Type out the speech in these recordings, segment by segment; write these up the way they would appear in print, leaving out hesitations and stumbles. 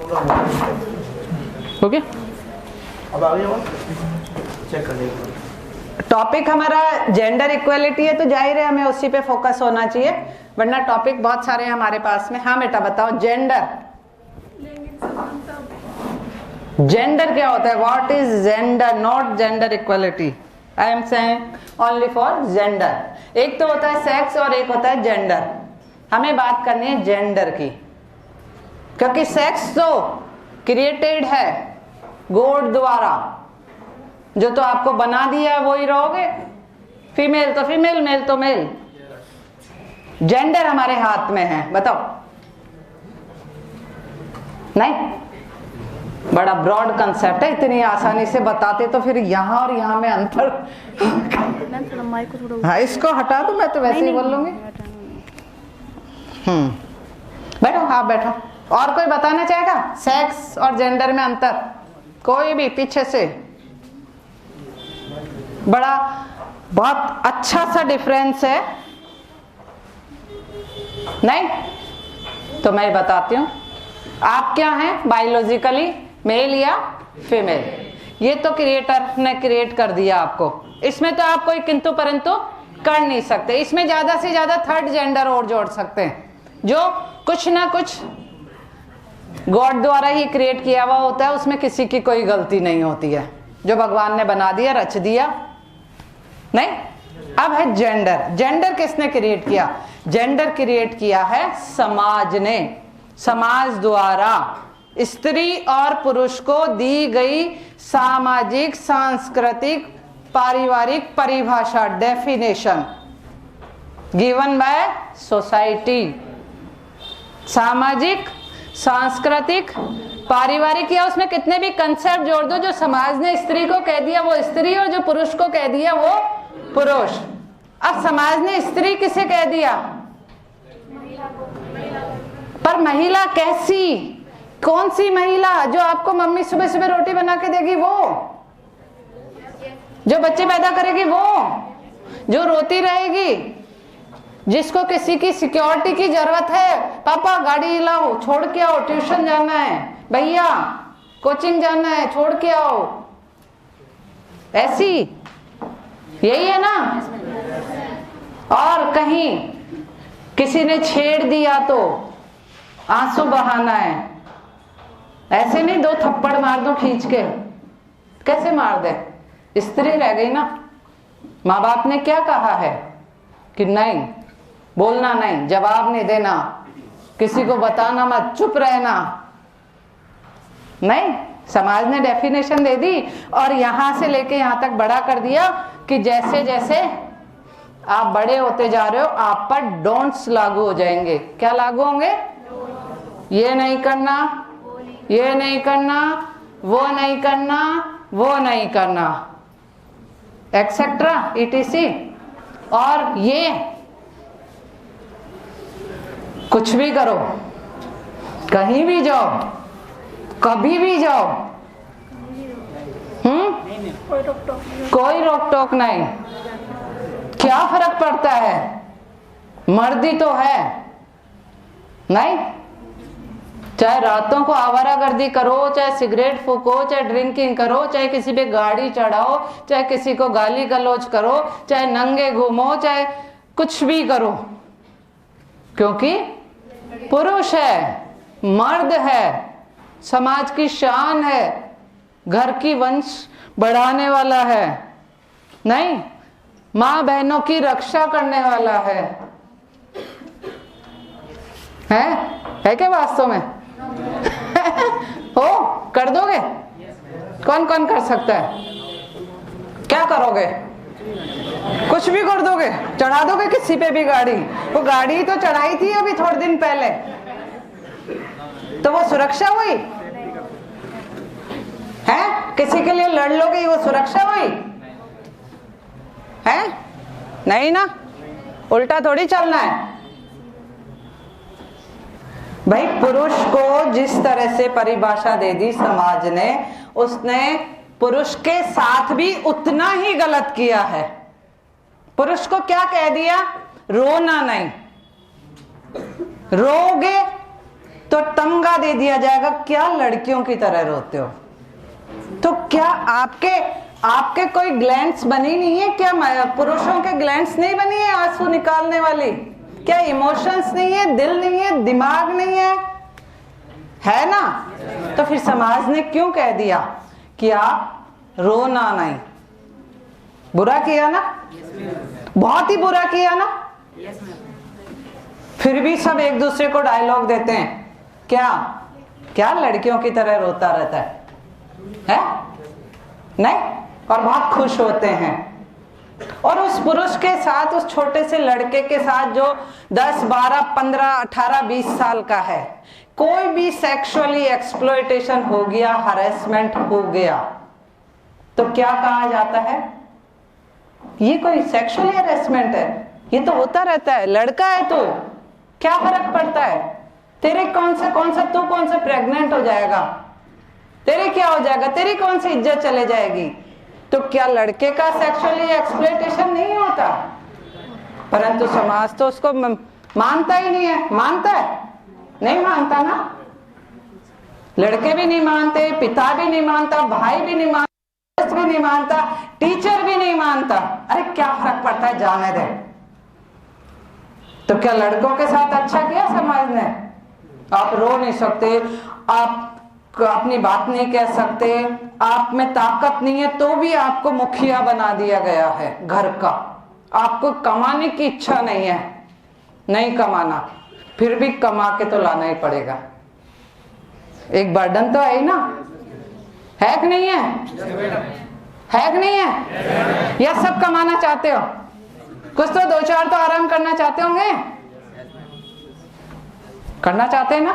Okay, अब आगे check कर लेंगे। टॉपिक हमारा जेंडर इक्वलिटी है तो जाहिर है हमें उसी पे फोकस होना चाहिए, वरना टॉपिक बहुत सारे हैं हमारे पास में। हाँ बेटा बताओ, जेंडर, जेंडर क्या होता है? What is gender? Not gender equality, I am saying only for gender. एक तो होता है सेक्स और एक होता है जेंडर। हमें बात करनी है जेंडर की, क्योंकि सेक्स तो क्रिएटेड है गॉड द्वारा, जो तो आपको बना दिया है वही रहोगे, फीमेल तो फीमेल, मेल तो मेल। जेंडर हमारे हाथ में है, बताओ। नहीं, बड़ा ब्रॉड कंसेप्ट है, इतनी आसानी से बताते तो फिर यहाँ और यहाँ में अंतर। हाँ, इसको हटा दो, मैं तो वैसे ही बोल लूंगी। बैठो, आप बैठो। और कोई बताना चाहेगा सेक्स और जेंडर में अंतर? कोई भी पीछे से? बड़ा बहुत अच्छा सा डिफरेंस है। नहीं तो मैं बताती हूं। आप क्या हैं बायोलॉजिकली, मेल या फीमेल? ये तो क्रिएटर ने क्रिएट कर दिया आपको, इसमें तो आप कोई किंतु परंतु कर नहीं सकते। इसमें ज्यादा से ज्यादा थर्ड जेंडर और जोड़ सकते हैं, जो कुछ ना कुछ गॉड द्वारा ही क्रिएट किया हुआ होता है, उसमें किसी की कोई गलती नहीं होती है, जो भगवान ने बना दिया, रच दिया। नहीं, अब है जेंडर। जेंडर किसने क्रिएट किया? जेंडर क्रिएट किया है समाज ने। समाज द्वारा स्त्री और पुरुष को दी गई सामाजिक, सांस्कृतिक, पारिवारिक परिभाषा, डेफिनेशन गिवन बाय सोसाइटी। सामाजिक, सांस्कृतिक, पारिवारिक, या उसमें कितने भी कंसेप्ट जोड़ दो, जो समाज ने स्त्री को कह दिया वो स्त्री, और जो पुरुष को कह दिया वो पुरुष। अब समाज ने स्त्री किसे कह दिया? पर महिला कैसी? कौन सी महिला? जो आपको मम्मी सुबह सुबह रोटी बना के देगी वो, जो बच्चे पैदा करेगी वो, जो रोती रहेगी, जिसको किसी की सिक्योरिटी की जरूरत है, पापा गाड़ी लाओ, छोड़ के आओ, ट्यूशन जाना है, भैया कोचिंग जाना है, छोड़ के आओ, ऐसी यही है ना। और कहीं किसी ने छेड़ दिया तो आंसू बहाना है, ऐसे नहीं दो थप्पड़ मार दो खींच के, कैसे मार दे? स्त्री रह गई ना। माँ बाप ने क्या कहा है कि नहीं बोलना, नहीं जवाब नहीं देना, किसी को बताना मत, चुप रहना। नहीं, समाज ने डेफिनेशन दे दी और यहां से लेके यहां तक बड़ा कर दिया कि जैसे जैसे आप बड़े होते जा रहे हो आप पर डोंट्स लागू हो जाएंगे। क्या लागू होंगे? ये नहीं करना, ये नहीं करना, वो नहीं करना, वो नहीं करना, एक्सेट्रा ETC। और ये कुछ भी करो, कहीं भी जाओ, कभी भी जाओ, कोई रोक टोक नहीं। क्या फर्क पड़ता है? मर्दी तो है। नहीं, चाहे रातों को आवारागर्दी करो, चाहे सिगरेट फूको, चाहे ड्रिंकिंग करो, चाहे किसी पे गाड़ी चढ़ाओ, चाहे किसी को गाली गलौज करो, चाहे नंगे घूमो, चाहे कुछ भी करो, क्योंकि पुरुष है, मर्द है, समाज की शान है, घर की वंश बढ़ाने वाला है, नहीं माँ बहनों की रक्षा करने वाला है क्या वास्तव में? हो कर दोगे? कौन कौन कर सकता है? क्या करोगे? कुछ भी कर दोगे, चढ़ा दोगे किसी पे भी गाड़ी। वो गाड़ी तो चढ़ाई थी अभी थोड़े दिन पहले, तो वो सुरक्षा हुई है? किसी के लिए लड़ लोगे, वो सुरक्षा हुई है? नहीं ना, उल्टा थोड़ी चलना है भाई। पुरुष को जिस तरह से परिभाषा दे दी समाज ने, उसने पुरुष के साथ भी उतना ही गलत किया है। पुरुष को क्या कह दिया? रोना नहीं, रोगे तो तमगा दे दिया जाएगा, क्या लड़कियों की तरह रोते हो? तो क्या आपके कोई ग्लैंड्स बनी नहीं है क्या? पुरुषों के ग्लैंड्स नहीं बनी है आंसू निकालने वाली? क्या इमोशंस नहीं है, दिल नहीं है, दिमाग नहीं है ना? तो फिर समाज ने क्यों कह दिया कि आप रोना नहीं? बुरा किया ना? बहुत ही बुरा किया ना? फिर भी सब एक दूसरे को डायलॉग देते हैं, क्या लड़कियों की तरह रोता रहता है? नहीं, और बहुत खुश होते हैं। और उस पुरुष के साथ, उस छोटे से लड़के के साथ जो 10, 12, 15, 18, 20 साल का है, कोई भी सेक्सुअली एक्सप्लॉयटेशन हो गया, हरेसमेंट हो गया, तो क्या कहा जाता है? ये कोई सेक्सुअली हरेसमेंट है? ये तो होता रहता है, लड़का है तो क्या फर्क पड़ता है? तेरे कौन सा प्रेग्नेंट हो जाएगा, तेरे क्या हो जाएगा, तेरी कौन सी इज्जत चले जाएगी? तो क्या लड़के का सेक्सुअली एक्सप्लॉयटेशन नहीं होता? परंतु समाज तो उसको मानता ही नहीं है। मानता है? नहीं मानता ना। लड़के भी नहीं मानते, पिता भी नहीं मानता, भाई भी नहीं मानता, भी नहीं मानता, टीचर भी नहीं मानता। अरे क्या फर्क पड़ता है, जाने दे। तो क्या लड़कों के साथ अच्छा किया समाज ने? आप रो नहीं सकते, आप अपनी बात नहीं कह सकते, आप में ताकत नहीं है, तो भी आपको मुखिया बना दिया गया है घर का। आपको कमाने की इच्छा नहीं है, नहीं कमाना, फिर भी कमा के तो लाना ही पड़ेगा। एक बर्डन तो है ही ना, है कि नहीं है? है कि नहीं है? या सब कमाना चाहते हो? कुछ तो 2-4 तो आराम करना चाहते होंगे, करना चाहते हैं ना,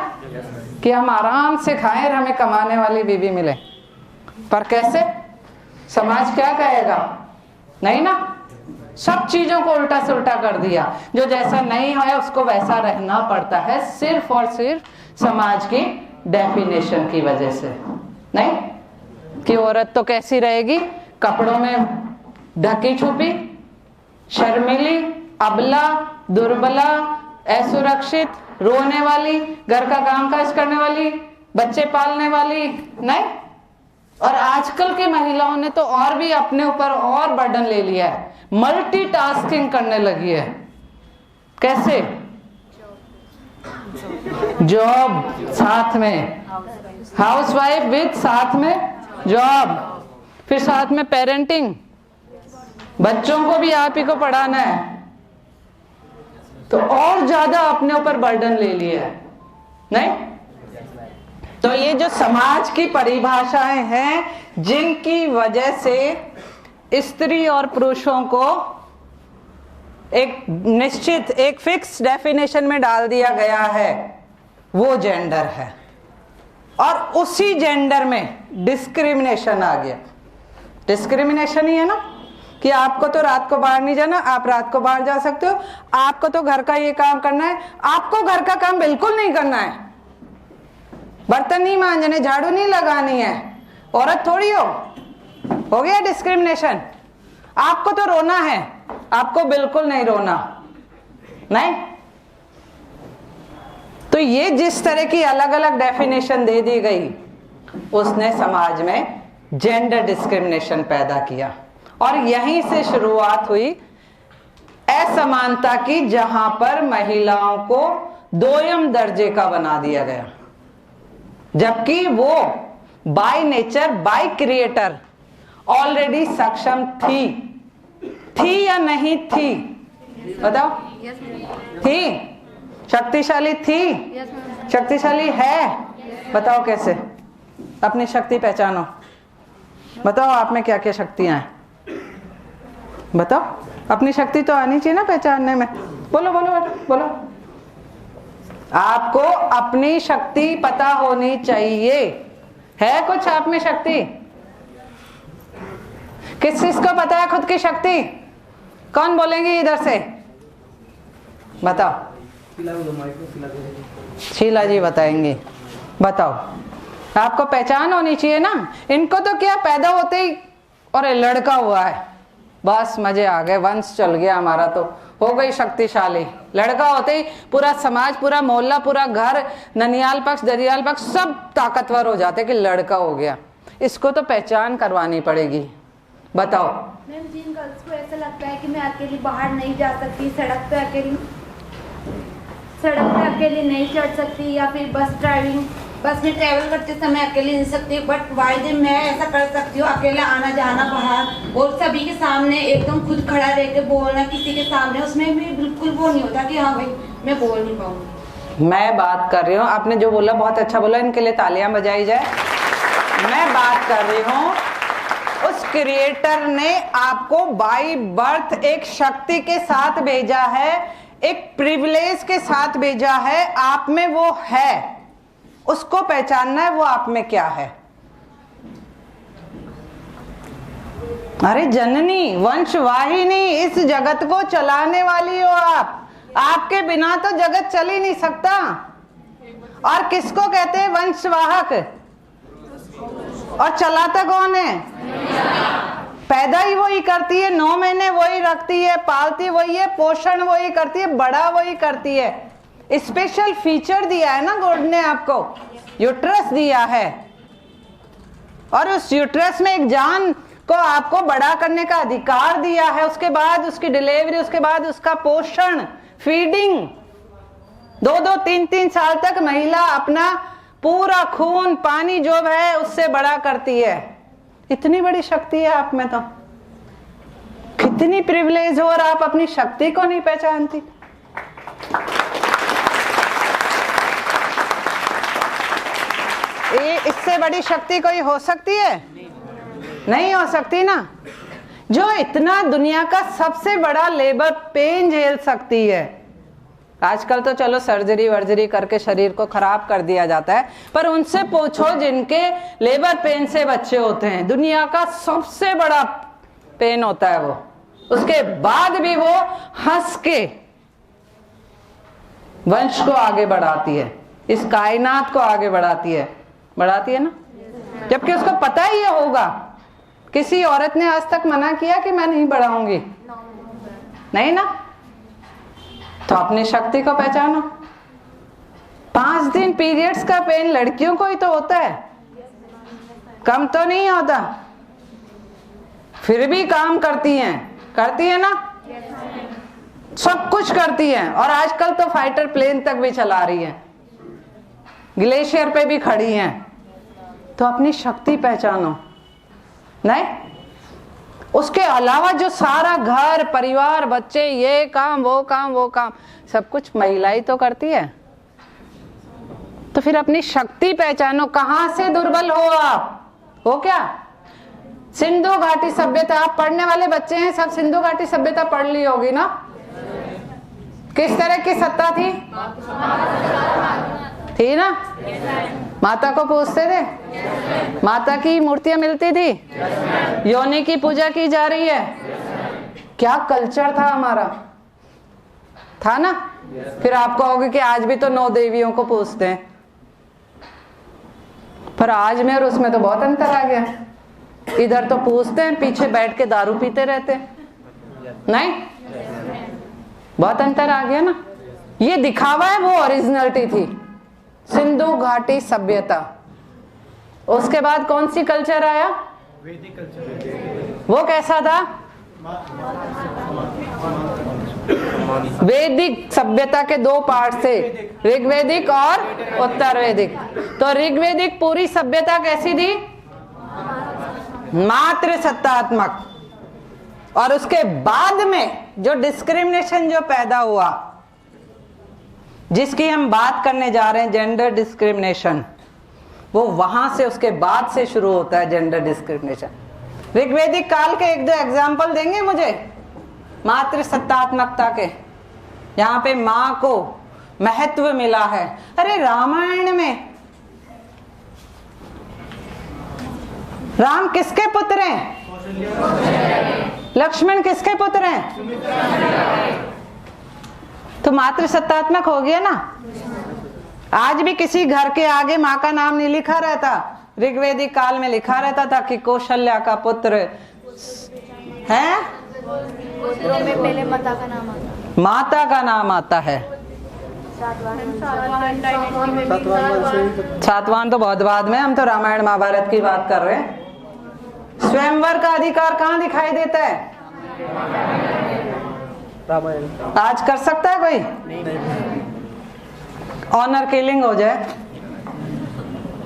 कि हम आराम से खाएं और हमें कमाने वाली बीवी मिले। पर कैसे? समाज क्या कहेगा? नहीं ना, सब चीजों को उल्टा से उल्टा कर दिया। जो जैसा नहीं है उसको वैसा रहना पड़ता है, सिर्फ और सिर्फ समाज की डेफिनेशन की वजह से। नहीं कि औरत तो कैसी रहेगी, कपड़ों में ढकी छुपी, शर्मीली, अबला, दुर्बला, असुरक्षित, रोने वाली, घर का काम काज करने वाली, बच्चे पालने वाली। नहीं, और आजकल की महिलाओं ने तो और भी अपने ऊपर और बर्डन ले लिया है, मल्टीटास्किंग करने लगी है। कैसे? जॉब साथ में, हाउसवाइफ विद साथ में जॉब, फिर साथ में पेरेंटिंग, बच्चों को भी आप ही को पढ़ाना है, तो और ज्यादा अपने ऊपर बर्डन ले लिया है। नहीं, तो ये जो समाज की परिभाषाएं हैं जिनकी वजह से स्त्री और पुरुषों को एक निश्चित, एक फिक्स डेफिनेशन में डाल दिया गया है, वो जेंडर है। और उसी जेंडर में डिस्क्रिमिनेशन आ गया। डिस्क्रिमिनेशन ही है ना कि आपको तो रात को बाहर नहीं जाना, आप रात को बाहर जा सकते हो, आपको तो घर का ये काम करना है, आपको घर का काम बिल्कुल नहीं करना है, बर्तन नहीं मांजने, झाड़ू नहीं लगानी है, औरत थोड़ी हो गया डिस्क्रिमिनेशन। आपको तो रोना है, आपको बिल्कुल नहीं रोना। नहीं, तो ये जिस तरह की अलग अलग डेफिनेशन दे दी गई, उसने समाज में जेंडर डिस्क्रिमिनेशन पैदा किया। और यहीं से शुरुआत हुई असमानता की, जहां पर महिलाओं को दोयम दर्जे का बना दिया गया, जबकि वो by nature, by creator already सक्षम थी या नहीं थी? बताओ। थी, शक्तिशाली थी, शक्तिशाली है। बताओ कैसे? अपनी शक्ति पहचानो। बताओ आप में क्या क्या शक्तियां हैं, बताओ। अपनी शक्ति तो आनी चाहिए ना पहचानने में। बोलो बोलो बोलो। आपको अपनी शक्ति पता होनी चाहिए। है कुछ आप में शक्ति? किसको पता है खुद की शक्ति? कौन बोलेंगे इधर से? बताओ। शीला जी बताएंगी। बताओ। आपको पहचान होनी चाहिए ना। इनको तो क्या, पैदा होते ही और लड़का हुआ है, बस मजे आ गए, वंश चल गया हमारा तो, हो गई शक्तिशाली। लड़का होते ही पूरा समाज, पूरा मोहल्ला, पूरा घर, ननियाल पक्ष, दरियाल पक्ष सब ताकतवर हो जाते कि लड़का हो गया। इसको तो पहचान करवानी पड़ेगी। बताओ मैम, जिन गर्ल्स को ऐसा लगता है कि मैं अकेली बाहर नहीं जा सकती, सड़क पे अकेली नहीं चढ़ सकती, या फिर बस में ट्रैवल करते समय अकेले नहीं सकती, बट वाहिद मैं ऐसा कर सकती हूँ, अकेला आना जाना बाहर, और सभी के सामने एकदम खुद खड़ा रह के बोलना किसी के सामने, उसमें भी बिल्कुल वो नहीं होता कि हाँ भाई मैं बोल नहीं पाऊंगी। मैं बात कर रही हूँ, आपने जो बोला बहुत अच्छा बोला, इनके लिए तालियां बजाई जाए। मैं बात कर रही हूँ उस क्रिएटर ने आपको बाय बर्थ एक शक्ति के साथ भेजा है, एक प्रिविलेज के साथ भेजा है, आप में वो है, उसको पहचानना है वो आप में क्या है। अरे जननी, वंशवाहिनी, इस जगत को चलाने वाली हो आप, आपके बिना तो जगत चल ही नहीं सकता। और किसको कहते हैं वंशवाहक? और चलाता कौन है? पैदा ही वही करती है, 9 महीने वही रखती है, पालती वही है, पोषण वही करती है, बड़ा वही करती है। स्पेशल फीचर दिया है ना गॉड ने आपको, यूट्रस दिया है, और उस यूट्रस में एक जान को आपको बड़ा करने का अधिकार दिया है। उसके बाद उसकी डिलीवरी, उसके बाद उसका पोषण, फीडिंग, 2-2, 3-3 साल तक महिला अपना पूरा खून पानी जो है उससे बड़ा करती है। इतनी बड़ी शक्ति है आप में, तो कितनी प्रिविलेज हो और आप अपनी शक्ति को नहीं पहचानती। ये इससे बड़ी शक्ति कोई हो सकती है? नहीं हो सकती ना। जो इतना दुनिया का सबसे बड़ा लेबर पेन झेल सकती है। आजकल तो चलो सर्जरी वर्जरी करके शरीर को खराब कर दिया जाता है, पर उनसे पूछो जिनके लेबर पेन से बच्चे होते हैं, दुनिया का सबसे बड़ा पेन होता है वो, उसके बाद भी वो हंस के वंश को आगे बढ़ाती है, इस कायनात को आगे बढ़ाती है ना। जबकि उसको पता ही होगा, किसी औरत ने आज तक मना किया कि मैं नहीं बढ़ाऊंगी? नहीं ना। तो अपनी शक्ति को पहचानो। 5 दिन पीरियड्स का पेन लड़कियों को ही तो होता है, कम तो नहीं होता, फिर भी काम करती है ना, सब कुछ करती है। और आजकल तो फाइटर प्लेन तक भी चला रही है, ग्लेशियर पे भी खड़ी हैं। तो अपनी शक्ति पहचानो। नहीं, उसके अलावा जो सारा घर परिवार बच्चे, ये काम वो काम सब कुछ महिला ही तो करती है। तो फिर अपनी शक्ति पहचानो। कहां से दुर्बल हो आप? हो क्या? सिंधु घाटी सभ्यता, आप पढ़ने वाले बच्चे हैं, सब सिंधु घाटी सभ्यता पढ़ ली होगी ना। किस तरह की सत्ता थी ना? माता को पूजते थे, माता की मूर्तियां मिलती थी, योनि की पूजा की जा रही है। क्या कल्चर था हमारा, था ना। फिर आप कहोगे कि आज भी तो 9 देवियों को पूजते हैं, पर आज में और उसमें तो बहुत अंतर आ गया। इधर तो पूजते हैं, पीछे बैठ के दारू पीते रहते हैं। नहीं, बहुत अंतर आ गया ना। ये दिखावा है, वो ओरिजिनलिटी थी सिंधु घाटी सभ्यता। उसके बाद कौन सी कल्चर आया? वैदिक कल्चर। वो कैसा था? वैदिक सभ्यता के 2 पार्ट थे, ऋग्वैदिक और उत्तर वैदिक। तो ऋग्वैदिक पूरी सभ्यता कैसी थी? मातृ सत्तात्मक। और उसके बाद में जो डिस्क्रिमिनेशन जो पैदा हुआ, जिसकी हम बात करने जा रहे हैं, जेंडर डिस्क्रिमिनेशन, वो वहां से उसके बाद से शुरू होता है जेंडर डिस्क्रिमिनेशन। ऋग्वैदिक काल के 1-2 एग्जाम्पल देंगे मुझे मातृ सत्तात्मकता के, यहाँ पे माँ को महत्व मिला है। अरे रामायण में राम किसके पुत्र हैं? लक्ष्मण किसके पुत्र हैं? तो मातृ सत्तात्मक हो गया ना। आज भी किसी घर के आगे माँ का नाम नहीं लिखा रहता, ऋग्वैदिक काल में लिखा रहता था कि कौशल्या का पुत्र है। में पहले माता का नाम आता। माता का नाम आता है। सातवान तो बहुत बाद में, हम तो रामायण महाभारत की बात कर रहे हैं। स्वयंवर का अधिकार कहाँ दिखाई देता है? रामायण। आज कर सकता है कोई? ऑनर किलिंग हो जाए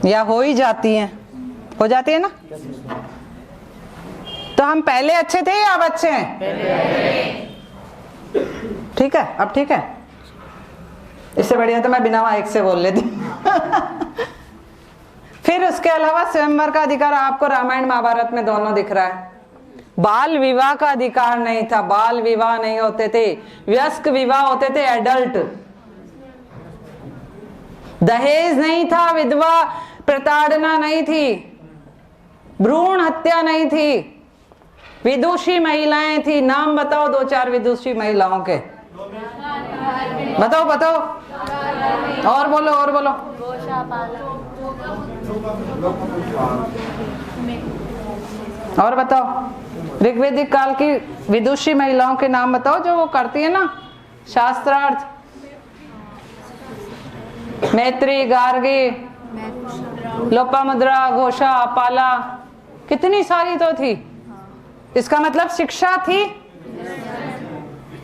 या हो ही जाती है, हो जाती है ना। तो हम पहले अच्छे थे या अब अच्छे हैं? ठीक है, अब ठीक है। इससे बढ़िया तो मैं बिना माइक से बोल लेती। फिर उसके अलावा स्वयंवर का अधिकार आपको रामायण महाभारत में दोनों दिख रहा है। बाल विवाह का अधिकार नहीं था, बाल विवाह नहीं होते थे, वयस्क विवाह होते थे, एडल्ट। दहेज नहीं था, विधवा प्रताड़ना नहीं थी, भ्रूण हत्या नहीं थी, विदुषी महिलाएं थी। नाम बताओ दो चार विदुषी महिलाओं के, बताओ बताओ, और बोलो और बोलो। और बताओ, ऋग्वेदिक काल की विदुषी महिलाओं के नाम बताओ जो वो करती है ना शास्त्रार्थ। मैत्री, गार्गी, लोपामुद्रा, घोषा, पाला, कितनी सारी तो थी। इसका मतलब शिक्षा थी।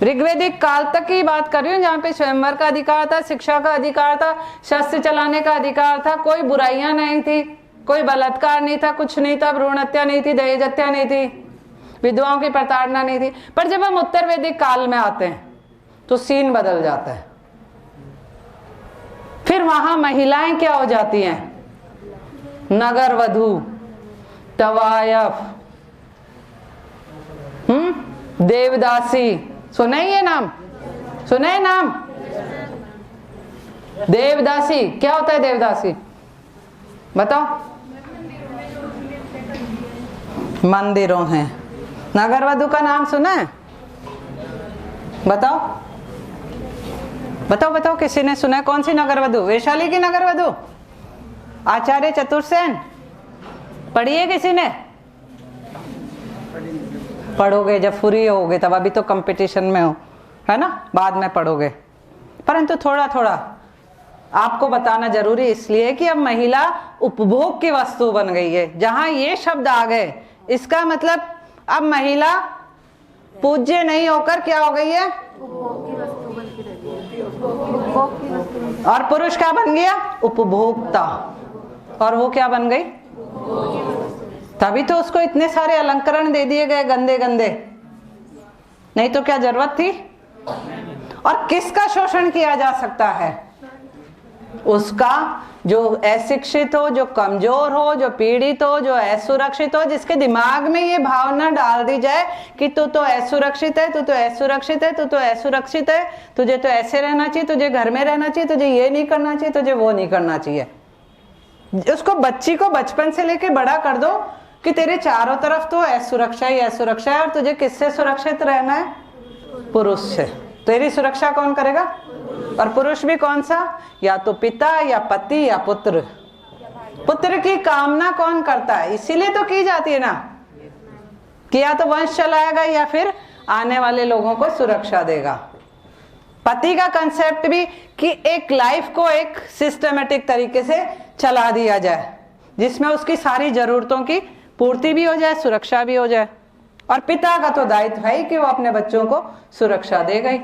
ऋग्वेदिक काल तक की बात कर रही हूँ जहाँ पे स्वयंवर का अधिकार था, शिक्षा का अधिकार था, शस्त्र चलाने का अधिकार था, कोई बुराइयां नहीं थी, कोई बलात्कार नहीं था, कुछ नहीं था, भ्रूण हत्या नहीं थी, दहेज हत्या नहीं थी, विधवाओं की प्रताड़ना नहीं थी। पर जब हम उत्तर वैदिक काल में आते हैं तो सीन बदल जाता है। फिर वहां महिलाएं क्या हो जाती हैं? नगर वधू, तवायफ, देवदासी। सुना ही है नाम? सुना है नाम? देवदासी क्या होता है? देवदासी बताओ। मंदिरों हैं। नगर वधू का नाम सुना है? बताओ बताओ बताओ, किसी ने सुना है? कौन सी नगर वधू? वैशाली की नगर वधू? आचार्य चतुर्सेन पढ़ी है किसी ने? पढ़ोगे जब फ्री होगे तब, अभी तो कंपटीशन में हो, है ना, बाद में पढ़ोगे। परंतु थोड़ा थोड़ा आपको बताना जरूरी इसलिए कि अब महिला उपभोग की वस्तु बन गई है। जहां ये शब्द आ गए इसका मतलब अब महिला पूज्य नहीं होकर क्या हो गई है? और पुरुष क्या बन गया? उपभोक्ता। और वो क्या बन गई? तभी तो उसको इतने सारे अलंकरण दे दिए गए गंदे गंदे, नहीं तो क्या जरूरत थी? और किसका शोषण किया जा सकता है? उसका जो अशिक्षित हो, जो कमजोर हो, जो पीड़ित हो, जो असुरक्षित हो, जिसके दिमाग में ये भावना डाल दी जाए कि तू तो असुरक्षित है, तू तो असुरक्षित है, तू तो असुरक्षित है, तुझे तो ऐसे रहना चाहिए, तुझे घर में रहना चाहिए, तुझे ये नहीं करना चाहिए, तुझे वो नहीं करना चाहिए। उसको, बच्ची को बचपन से लेके बड़ा कर दो कि तेरे चारों तरफ तो असुरक्षा ही असुरक्षा है, और तुझे किससे सुरक्षित रहना है? पुरुष से। तेरी सुरक्षा कौन करेगा? और पुरुष भी कौन सा? या तो पिता, या पति, या पुत्र। पुत्र की कामना कौन करता है? इसीलिए तो की जाती है ना, कि या तो वंश चलाएगा या फिर आने वाले लोगों को सुरक्षा देगा। पति का कंसेप्ट भी कि एक लाइफ को एक सिस्टमेटिक तरीके से चला दिया जाए, जिसमें उसकी सारी जरूरतों की पूर्ति भी हो जाए, सुरक्षा भी हो जाए। और पिता का तो दायित्व है कि वो अपने बच्चों को सुरक्षा देगा ही।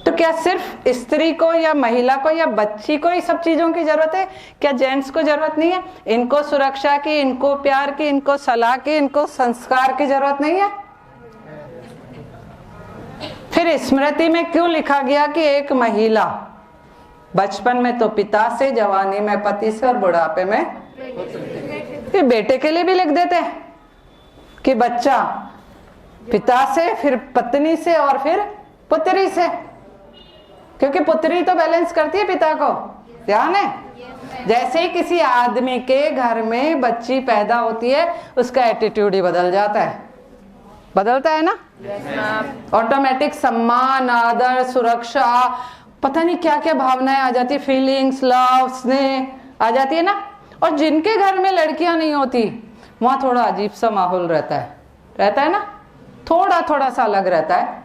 तो क्या सिर्फ स्त्री को या महिला को या बच्ची को ही सब चीजों की जरूरत है? क्या जेंट्स को जरूरत नहीं है? इनको सुरक्षा की, इनको प्यार की, इनको सलाह की, इनको संस्कार की जरूरत नहीं है? फिर स्मृति में क्यों लिखा गया कि एक महिला बचपन में तो पिता से, जवानी में पति से, और बुढ़ापे में फिर बेटे के लिए भी लिख देते हैं कि बच्चा पिता से, फिर पत्नी से, और फिर पुत्री से, क्योंकि पुत्री तो बैलेंस करती है पिता को। ध्यान है? जैसे ही किसी आदमी के घर में बच्ची पैदा होती है, उसका एटीट्यूड ही बदल जाता है। बदलता है ना? ऑटोमेटिक सम्मान, आदर, सुरक्षा, पता नहीं क्या क्या भावनाएं आ जाती है, फीलिंग्स, लव, स्नेह आ जाती है ना। और जिनके घर में लड़कियां नहीं होती वहां थोड़ा अजीब सा माहौल रहता है ना, थोड़ा थोड़ा सा अलग रहता है।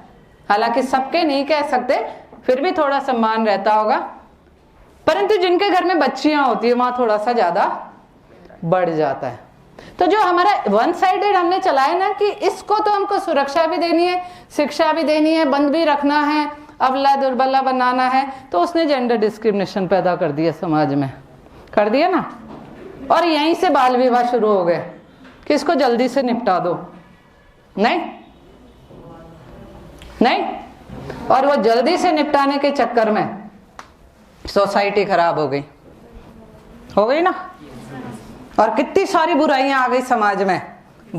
हालांकि सबके नहीं कह सकते, फिर भी थोड़ा सम्मान रहता होगा, परंतु जिनके घर में बच्चियां होती है वहां थोड़ा सा ज्यादा बढ़ जाता है। तो जो हमारा वन साइडेड हमने चलाया ना कि इसको तो हमको सुरक्षा भी देनी है, शिक्षा भी देनी है, बंद भी रखना है, अबला दुर्बला बनाना है, तो उसने जेंडर डिस्क्रिमिनेशन पैदा कर दिया समाज में, कर दिया ना। और यहीं से बाल विवाह शुरू हो गए कि इसको जल्दी से निपटा दो। नहीं नहीं, और वो जल्दी से निपटाने के चक्कर में सोसाइटी खराब हो गई ना, और कितनी सारी बुराइयां आ गई समाज में।